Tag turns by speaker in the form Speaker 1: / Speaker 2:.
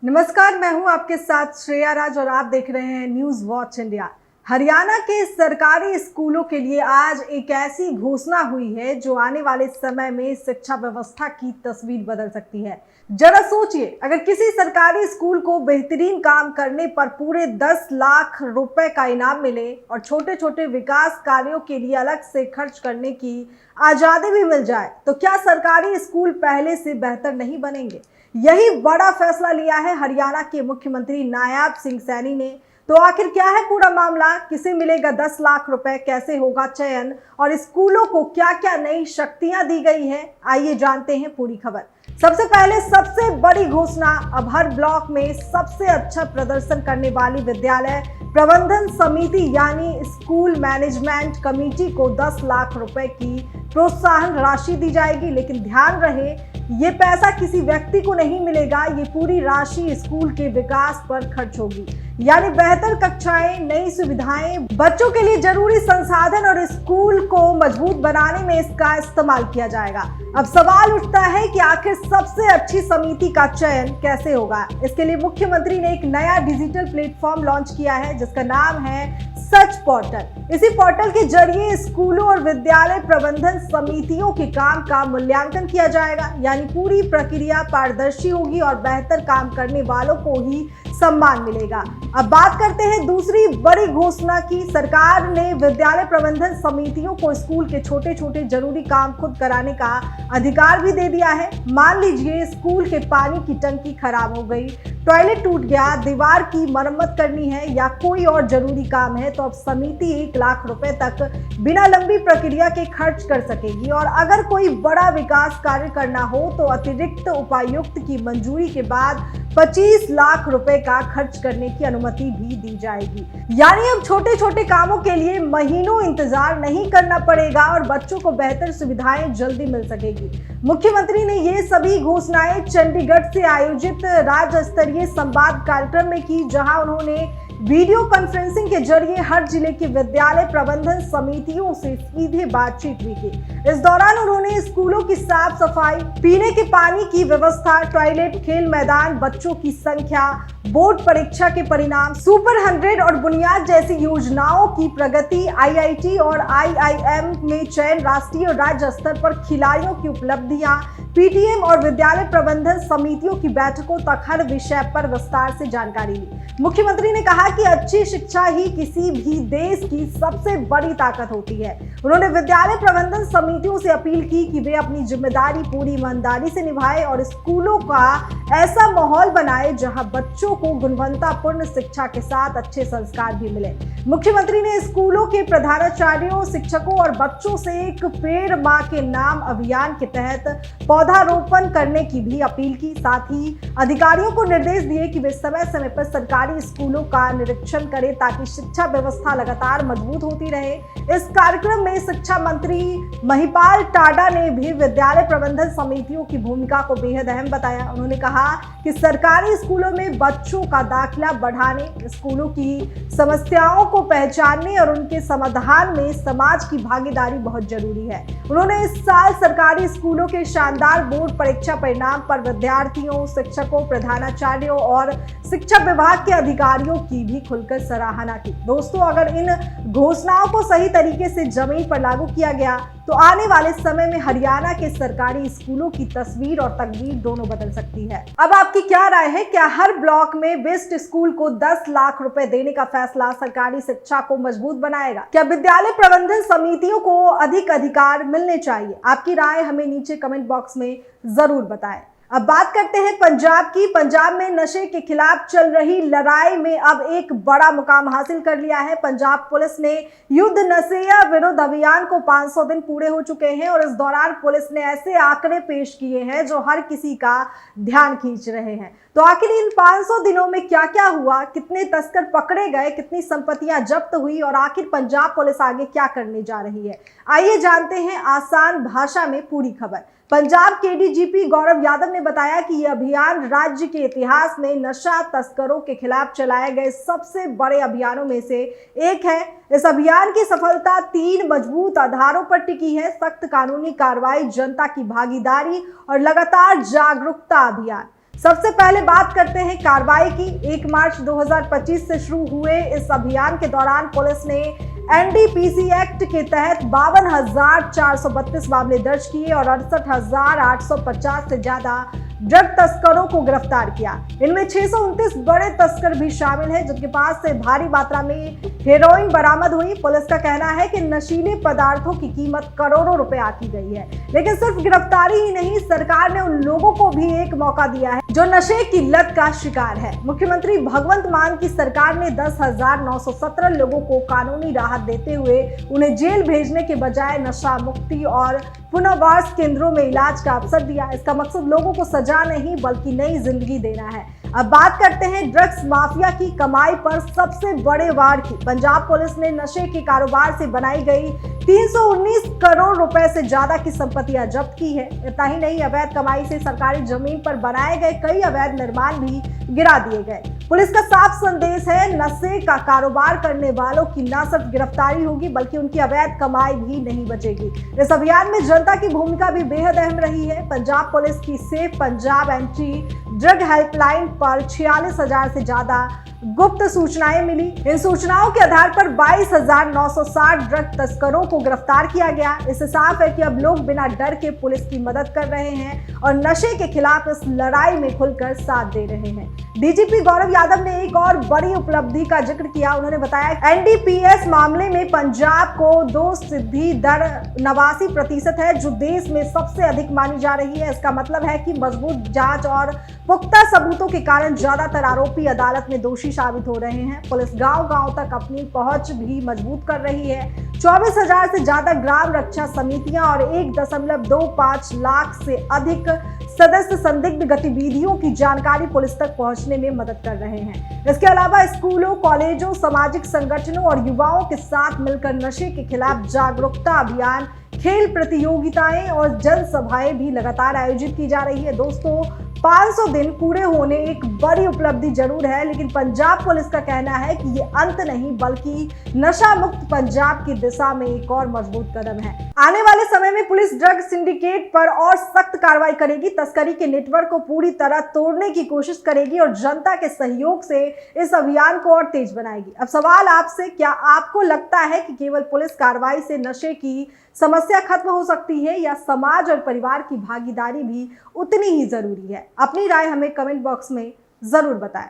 Speaker 1: नमस्कार, मैं हूं आपके साथ श्रेया राज और आप देख रहे हैं न्यूज़ वॉच इंडिया। हरियाणा के सरकारी स्कूलों के लिए आज एक ऐसी घोषणा हुई है जो आने वाले समय में शिक्षा व्यवस्था की तस्वीर बदल सकती है। जरा सोचिए, अगर किसी सरकारी स्कूल को बेहतरीन काम करने पर पूरे 10 लाख रुपए का इनाम मिले और छोटे छोटे विकास कार्यों के लिए अलग से खर्च करने की आजादी भी मिल जाए, तो क्या सरकारी स्कूल पहले से बेहतर नहीं बनेंगे? यही बड़ा फैसला लिया है हरियाणा के मुख्यमंत्री नायब सिंह सैनी ने। तो आखिर क्या है पूरा मामला, किसे मिलेगा 10 लाख रुपए, कैसे होगा चयन और स्कूलों को क्या क्या नई शक्तियां दी गई है, आइए जानते हैं पूरी खबर। सबसे पहले सबसे बड़ी घोषणा, अब हर ब्लॉक में सबसे अच्छा प्रदर्शन करने वाली विद्यालय प्रबंधन समिति यानी स्कूल मैनेजमेंट कमेटी को 10 लाख रुपए की प्रोत्साहन राशि दी जाएगी। लेकिन ध्यान रहे, ये पैसा किसी व्यक्ति को नहीं मिलेगा, ये पूरी राशि स्कूल के विकास पर खर्च होगी। यानी बेहतर कक्षाएं, नई सुविधाएं, बच्चों के लिए जरूरी संसाधन और स्कूल को मजबूत बनाने में इसका इस्तेमाल किया जाएगा। अब सवाल उठता है कि आखिर सबसे अच्छी समिति का चयन कैसे होगा। इसके लिए मुख्यमंत्री ने एक नया डिजिटल प्लेटफॉर्म लॉन्च किया है जिसका नाम है सच पोर्टल। इसी पोर्टल के जरिए स्कूलों और विद्यालय प्रबंधन समितियों के काम का मूल्यांकन किया जाएगा। यानी पूरी प्रक्रिया पारदर्शी होगी और बेहतर काम करने वालों को ही सम्मान मिलेगा। अब बात करते हैं दूसरी बड़ी घोषणा की। सरकार ने विद्यालय प्रबंधन समितियों को स्कूल के छोटे छोटे जरूरी काम खुद कराने का अधिकार भी दे दिया है। मान लीजिए स्कूल के पानी की टंकी खराब हो गई, टॉयलेट टूट गया, दीवार की मरम्मत करनी है या कोई और जरूरी काम है, तो अब समिति 1 लाख रुपए तक बिना लंबी प्रक्रिया के खर्च कर सकेगी। और अगर कोई बड़ा विकास कार्य करना हो तो अतिरिक्त उपायुक्त की मंजूरी के बाद 25 लाख रुपए का खर्च करने की अनुमति भी दी जाएगी। यानी अब छोटे छोटे कामों के लिए महीनों इंतजार नहीं करना पड़ेगा और बच्चों को बेहतर सुविधाएं जल्दी मिल सकेगी। मुख्यमंत्री ने ये सभी घोषणाएं चंडीगढ़ से आयोजित राज्य स्तरीय संवाद कार्यक्रम में की, जहां उन्होंने वीडियो कॉन्फ्रेंसिंग के जरिए हर जिले के विद्यालय प्रबंधन समितियों से सीधे बातचीत भी की। इस दौरान उन्होंने स्कूलों की साफ सफाई, पीने के पानी की व्यवस्था, टॉयलेट, खेल मैदान, बच्चों की संख्या, बोर्ड परीक्षा के परिणाम, सुपर 100 और बुनियाद जैसी योजनाओं की प्रगति, आईआईटी और आईआईएम में चयन, राष्ट्रीय और राज्य स्तर पर खिलाड़ियों की उपलब्धियां, पीटीएम और विद्यालय प्रबंधन समितियों की बैठकों तक हर विषय पर विस्तार से जानकारी दी। मुख्यमंत्री ने कहा कि अच्छी शिक्षा ही किसी भी देश की सबसे बड़ी ताकत होती है। उन्होंने विद्यालय प्रबंधन समितियों से अपील की कि वे अपनी जिम्मेदारी पूरी ईमानदारी से निभाएं और स्कूलों का ऐसा माहौल बनाए जहां बच्चों को गुणवत्तापूर्ण शिक्षा के साथ अच्छे संस्कार भी मिले। मुख्यमंत्री ने स्कूलों के प्रधानाचार्यों, शिक्षकों और बच्चों से एक पेड़ मां के नाम अभियान के तहत पौधारोपण करने की भी अपील की। साथ ही अधिकारियों को निर्देश दिए कि वे समय समय पर सरकारी स्कूलों का निरीक्षण करें ताकि शिक्षा व्यवस्था लगातार मजबूत होती रहे। इस कार्यक्रम में शिक्षा मंत्री महिपाल टाडा ने भी विद्यालय प्रबंधन समितियों की भूमिका को बेहद अहम बताया। उन्होंने कहा कि सरकारी स्कूलों में बच्चों का दाखिला बढ़ाने, स्कूलों की समस्याओं को पहचानने और उनके समाधान में समाज की भागीदारी बहुत जरूरी है। उन्होंने इस साल सरकारी स्कूलों के शानदार बोर्ड परीक्षा परिणाम पर विद्यार्थियों, शिक्षकों, प्रधानाचार्यों और शिक्षा विभाग के अधिकारियों की भी खुलकर सराहना की। दोस्तों, अगर इन घोषणाओं को सही तरीके से जमीन पर लागू किया गया तो आने वाले समय में हरियाणा के सरकारी स्कूलों की तस्वीर और तकदीर दोनों बदल सकती है। अब आपकी क्या राय है? क्या हर ब्लॉक में बेस्ट स्कूल को 10 लाख रुपए देने का फैसला सरकारी शिक्षा को मजबूत बनाएगा? क्या विद्यालय प्रबंधन समितियों को अधिक अधिकार मिलने चाहिए? आपकी राय हमें नीचे कमेंट बॉक्स में जरूर बताएं। अब बात करते हैं पंजाब की। पंजाब में नशे के खिलाफ चल रही लड़ाई में अब एक बड़ा मुकाम हासिल कर लिया है। पंजाब पुलिस ने युद्ध नशा विरुद्ध अभियान को 500 दिन पूरे हो चुके हैं और इस दौरान पुलिस ने ऐसे आंकड़े पेश किए हैं जो हर किसी का ध्यान खींच रहे हैं। तो आखिर इन 500 दिनों में क्या क्या हुआ, कितने तस्कर पकड़े गए, कितनी संपत्तियां जब्त हुई और आखिर पंजाब पुलिस आगे क्या करने जा रही है, आइए जानते हैं आसान भाषा में पूरी खबर। पंजाब के डीजीपी गौरव यादव ने बताया कि यह अभियान राज्य के इतिहास में नशा तस्करों के खिलाफ चलाए गए सबसे बड़े अभियानों में से एक है। इस अभियान की सफलता 3 मजबूत आधारों पर टिकी है: सख्त कानूनी कार्रवाई, जनता की भागीदारी और लगातार जागरूकता अभियान। सबसे पहले बात करते हैं कार्रवाई की। 1 मार्च 2025 से शुरू हुए इस अभियान के दौरान पुलिस ने एनडीपीसी एक्ट के तहत 52,432 मामले दर्ज किए और 68,850 से ज्यादा ड्रग तस्करों को गिरफ्तार किया। इनमें 629 बड़े तस्कर भी शामिल हैं, जिनके पास से भारी मात्रा में हेरोइन बरामद हुई। पुलिस का कहना है कि नशीले पदार्थों की कीमत करोड़ों रुपए आकी गई है। लेकिन सिर्फ गिरफ्तारी ही नहीं, सरकार ने उन लोगों को भी एक मौका दिया है जो नशे की लत का शिकार है। मुख्यमंत्री भगवंत मान की सरकार ने 10,917 लोगों को कानूनी राहत देते हुए उन्हें जेल भेजने के बजाय नशा मुक्ति और पुनर्वास केंद्रों में इलाज का अवसर दिया। इसका मकसद लोगों को सजा नहीं बल्कि नई जिंदगी देना है। अब बात करते हैं ड्रग्स माफिया की कमाई पर सबसे बड़े वार की। पंजाब पुलिस ने नशे के कारोबार से बनाई गई 319 करोड़ रुपए से ज्यादा की संपत्तियां जब्त की है। इतना ही नहीं, अवैध कमाई से सरकारी जमीन पर बनाए गए कई अवैध निर्माण भी गिरा दिए गए। पुलिस का साफ संदेश है, नशे का कारोबार करने वालों की न सिर्फ गिरफ्तारी होगी बल्कि उनकी अवैध कमाई भी नहीं बचेगी। इस अभियान में जनता की भूमिका भी बेहद अहम रही है। पंजाब पुलिस की safe Punjab anti drug helpline पर 46,000 से ज्यादा गुप्त सूचनाएं मिली। इन सूचनाओं के आधार पर 22,960 ड्रग तस्करों को गिरफ्तार किया गया। इससे साफ है कि अब लोग बिना डर के पुलिस की मदद कर रहे हैं और नशे के खिलाफ इस लड़ाई में खुलकर साथ दे रहे हैं। डीजीपी गौरव यादव ने एक और बड़ी उपलब्धि का जिक्र किया। उन्होंने बताया एनडीपीएस मामले में पंजाब को 2 सिद्धि दर 89% है, जो देश में सबसे अधिक मानी जा रही है। इसका मतलब है कि मजबूत जांच और पुख्ता सबूतों के कारण ज्यादातर आरोपी अदालत में दोषी साबित हो रहे हैं। पुलिस गांव-गांव तक अपनी पहुंच भी मजबूत कर रही है। 24,000 से ज्यादा ग्राम रक्षा समितियां और 1.25 लाख से अधिक सदस्य संदिग्ध गतिविधियों की जानकारी पुलिस तक पहुंचने में मदद कर रहे हैं। इसके अलावा स्कूलों, कॉलेजों, सामाजिक संगठनों और युवाओं के साथ मिलकर नशे के खिलाफ जागरूकता अभियान, खेल प्रतियोगिताएं और जनसभाएं भी लगातार आयोजित की जा रही है। दोस्तों, 500 दिन पूरे होने एक बड़ी उपलब्धि जरूर है, लेकिन पंजाब पुलिस का कहना है कि ये अंत नहीं बल्कि नशा मुक्त पंजाब की दिशा में एक और मजबूत कदम है। आने वाले समय में पुलिस ड्रग सिंडिकेट पर और सख्त कार्रवाई करेगी, तस्करी के नेटवर्क को पूरी तरह तोड़ने की कोशिश करेगी और जनता के सहयोग से इस अभियान को और तेज बनाएगी। अब सवाल आपसे, क्या आपको लगता है कि केवल पुलिस कार्रवाई से नशे की समस्या खत्म हो सकती है या समाज और परिवार की भागीदारी भी उतनी ही जरूरी है? अपनी राय हमें कमेंट बॉक्स में जरूर बताएं।